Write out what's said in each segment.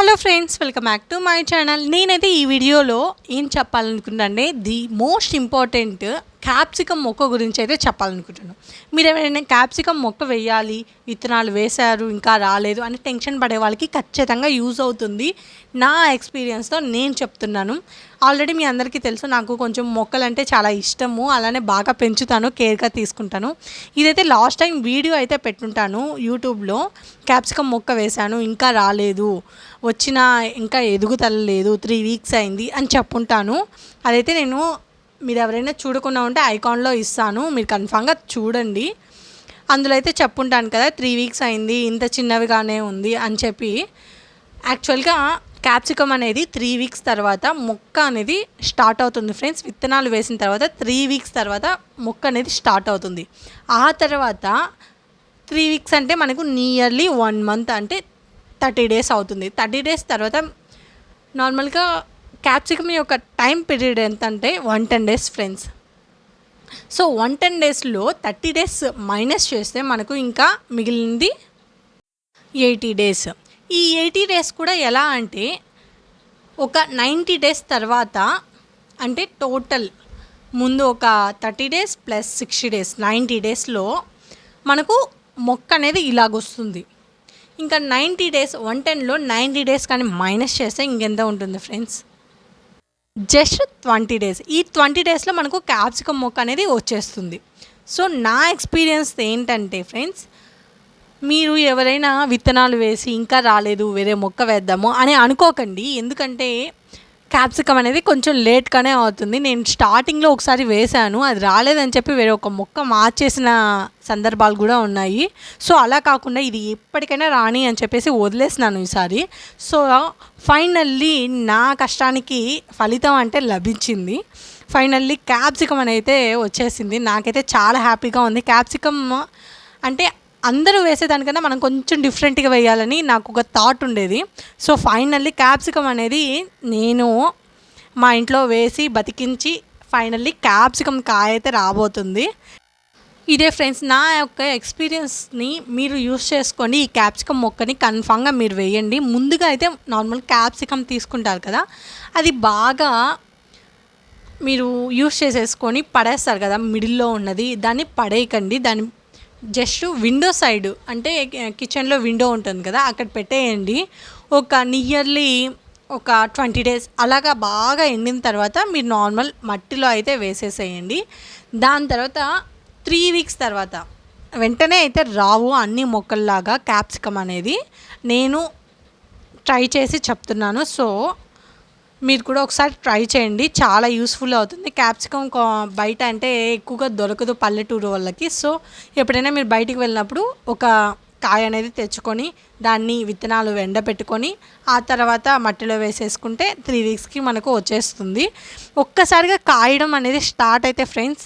Hello friends, welcome back to my channel. నేనైతే ఈ వీడియోలో ఏం చెప్పాలనుకుంటున్నానంటే ది మోస్ట్ ఇంపార్టెంట్ క్యాప్సికమ్ మొక్క గురించి అయితే చెప్పాలనుకుంటున్నాను. మీరు ఎవరైనా క్యాప్సికమ్ మొక్క వేయాలి, విత్తనాలు వేశారు ఇంకా రాలేదు అని టెన్షన్ పడే వాళ్ళకి ఖచ్చితంగా యూజ్ అవుతుంది. నా ఎక్స్పీరియన్స్తో నేను చెప్తున్నాను. ఆల్రెడీ మీ అందరికీ తెలుసు, నాకు కొంచెం మొక్కలంటే చాలా ఇష్టము, అలానే బాగా పెంచుతాను, కేర్గా తీసుకుంటాను. ఇదైతే లాస్ట్ టైం వీడియో అయితే పెట్టుంటాను యూట్యూబ్లో. క్యాప్సికమ్ మొక్క వేశాను, ఇంకా రాలేదు, వచ్చిన ఇంకా ఎదుగుతలేదు, 3 వీక్స్ అయింది అని చెప్పుంటాను. అదైతే నేను, మీరు ఎవరైనా చూడకుండా ఉంటే ఐకాన్లో ఇస్తాను, మీరు కన్ఫామ్గా చూడండి. అందులో అయితే చెప్పుంటాను కదా, 3 వీక్స్ అయింది, ఇంత చిన్నవిగానే ఉంది అని చెప్పి. యాక్చువల్గా క్యాప్సికమ్ అనేది 3 వీక్స్ తర్వాత మొక్క అనేది స్టార్ట్ అవుతుంది ఫ్రెండ్స్. విత్తనాలు వేసిన తర్వాత 3 వీక్స్ తర్వాత మొక్క అనేది స్టార్ట్ అవుతుంది. ఆ తర్వాత 3 వీక్స్ అంటే మనకు నియర్లీ 1 మంత్, అంటే 30 డేస్ అవుతుంది. 30 డేస్ తర్వాత నార్మల్గా క్యాప్సికమ్ యొక్క టైం పీరియడ్ ఎంత అంటే 110 డేస్ ఫ్రెండ్స్. సో 110 డేస్లో 30 డేస్ మైనస్ చేస్తే మనకు ఇంకా మిగిలింది 80 డేస్. ఈ 80 డేస్ కూడా ఎలా అంటే ఒక 90 డేస్ తర్వాత, అంటే టోటల్ ముందు ఒక 30 డేస్ ప్లస్ 60 డేస్ 90 డేస్లో మనకు మొక్క అనేది ఇలాగొస్తుంది. ఇంకా 90 డేస్ 110లో 90 డేస్ కానీ మైనస్ చేస్తే ఇంకెంత ఉంటుంది ఫ్రెండ్స్? Just 20 days. ఈ 20 డేస్లో మనకు క్యాప్సికమ్ మొక్క అనేది వచ్చేస్తుంది. సో నా ఎక్స్పీరియన్స్ ఏంటంటే ఫ్రెండ్స్, మీరు ఎవరైనా విత్తనాలు వేసి ఇంకా రాలేదు, వేరే మొక్క వేద్దాము అని అనుకోకండి. ఎందుకంటే క్యాప్సికమ్ అనేది కొంచెం లేట్గానే అవుతుంది. నేను స్టార్టింగ్లో ఒకసారి వేశాను, అది రాలేదని చెప్పి వేరే ఒక మొక్క మార్చేసిన సందర్భాలు కూడా ఉన్నాయి. సో అలా కాకుండా ఇది ఎప్పటికైనా రాని అని చెప్పేసి వదిలేసినాను ఈసారి. సో ఫైనల్లీ నా కష్టానికి ఫలితం అంటే లభించింది. ఫైనల్లీ క్యాప్సికమ్ అనేది వచ్చేసింది. నాకైతే చాలా హ్యాపీగా ఉంది. క్యాప్సికమ్ అంటే అందరూ వేసేదానికన్నా మనం కొంచెం డిఫరెంట్గా వేయాలని నాకు ఒక థాట్ ఉండేది. సో ఫైనల్లీ క్యాప్సికమ్ అనేది నేను మా ఇంట్లో వేసి బతికించి ఫైనల్లీ క్యాప్సికమ్ కాయ అయితే రాబోతుంది. ఇదే ఫ్రెండ్స్, నా యొక్క ఎక్స్పీరియన్స్ని మీరు యూస్ చేసుకోండి. ఈ క్యాప్సికమ్ మొక్కని కన్ఫామ్గా మీరు వేయండి. ముందుగా అయితే నార్మల్ క్యాప్సికమ్ తీసుకుంటారు కదా, అది బాగా మీరు యూస్ చేసేసుకొని పడేస్తారు కదా, మిడిల్లో ఉన్నది దాన్ని పడేయకండి. దాన్ని జస్ట్ విండో సైడ్, అంటే కిచెన్లో విండో ఉంటుంది కదా, అక్కడ పెట్టేయండి. ఒక నియర్లీ ఒక 20 డేస్ అలాగా బాగా ఎండిన తర్వాత మీరు నార్మల్ మట్టిలో అయితే వేసేసేయండి. దాని తర్వాత 3 వీక్స్ తర్వాత, వెంటనే అయితే రావు అన్ని మొక్కల్లాగా క్యాప్సికమ్ అనేది, నేను ట్రై చేసి చెప్తున్నాను. సో మీరు కూడా ఒకసారి ట్రై చేయండి, చాలా యూస్ఫుల్ అవుతుంది. క్యాప్సికమ్ బయట అంటే ఎక్కువగా దొరకదు పల్లెటూరు వాళ్ళకి. సో ఎప్పుడైనా మీరు బయటికి వెళ్ళినప్పుడు ఒక కాయ అనేది తెచ్చుకొని దాన్ని విత్తనాలు ఎండబెట్టుకొని ఆ తర్వాత మట్టిలో వేసేసుకుంటే 3 వీక్స్కి మనకు వచ్చేస్తుంది. ఒక్కసారిగా కాయడం అనేది స్టార్ట్ అయితే ఫ్రెండ్స్,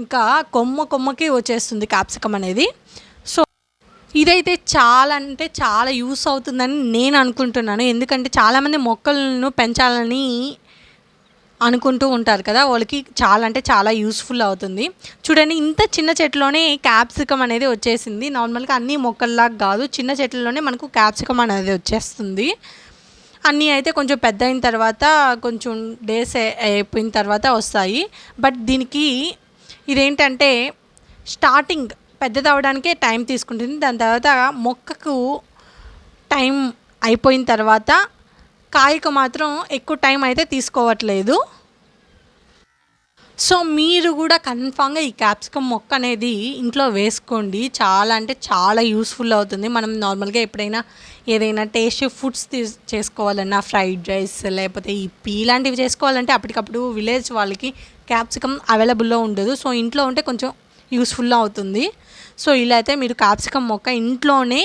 ఇంకా కొమ్మకి వచ్చేస్తుంది క్యాప్సికమ్ అనేది. సో ఇదైతే చాలా అంటే చాలా యూస్ అవుతుందని నేను అనుకుంటున్నాను. ఎందుకంటే చాలామంది మొక్కలను పెంచాలని అనుకుంటూ ఉంటారు కదా, వాళ్ళకి చాలా అంటే చాలా యూస్ఫుల్ అవుతుంది. చూడండి, ఇంత చిన్న చెట్టులోనే క్యాప్సికమ్ అనేది వచ్చేసింది. నార్మల్గా అన్ని మొక్కల్లాగా కాదు, చిన్న చెట్లలోనే మనకు క్యాప్సికమ్ అనేది వచ్చేస్తుంది. అన్నీ అయితే కొంచెం పెద్ద అయిన తర్వాత, కొంచెం డేస్ అయిపోయిన తర్వాత వస్తాయి. బట్ దీనికి ఇదేంటంటే స్టార్టింగ్ పెద్దది అవ్వడానికే టైం తీసుకుంటుంది. దాని తర్వాత మొక్కకు టైం అయిపోయిన తర్వాత కాయకు మాత్రం ఎక్కువ టైం అయితే తీసుకోవట్లేదు. సో మీరు కూడా కన్ఫామ్గా ఈ క్యాప్సికమ్ మొక్క అనేది ఇంట్లో వేసుకోండి. చాలా అంటే చాలా యూస్ఫుల్ అవుతుంది. మనం నార్మల్గా ఎప్పుడైనా ఏదైనా టేస్టీ ఫుడ్స్ చేసుకోవాలన్నా, ఫ్రైడ్ రైస్ లేకపోతే ఇప్పి ఇలాంటివి చేసుకోవాలంటే అప్పటికప్పుడు విలేజ్ వాళ్ళకి క్యాప్సికమ్ అవైలబుల్లో ఉండదు. సో ఇంట్లో ఉంటే కొంచెం యూస్ఫుల్ అవుతుంది. సో ఇలా అయితే మీరు క్యాప్సికమ్ మొక్క ఇంట్లోనే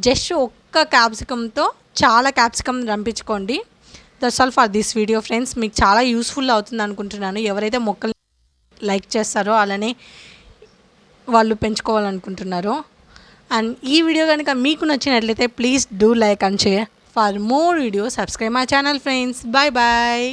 జస్ట్ ఒక్క క్యాప్సికమ్తో చాలా క్యాప్సికమ్ రంపించుకోండి. That's all for this video friends. మీకు చాలా యూస్ఫుల్ అవుతుంది అనుకుంటున్నాను. ఎవరైతే మొక్కలు లైక్ చేస్తారో అలానే వాళ్ళు పెంచుకోవాలనుకుంటున్నారో. అండ్ ఈ వీడియో కనుక మీకు నచ్చినట్లయితే please do like and share. For more video subscribe my channel friends. Bye bye.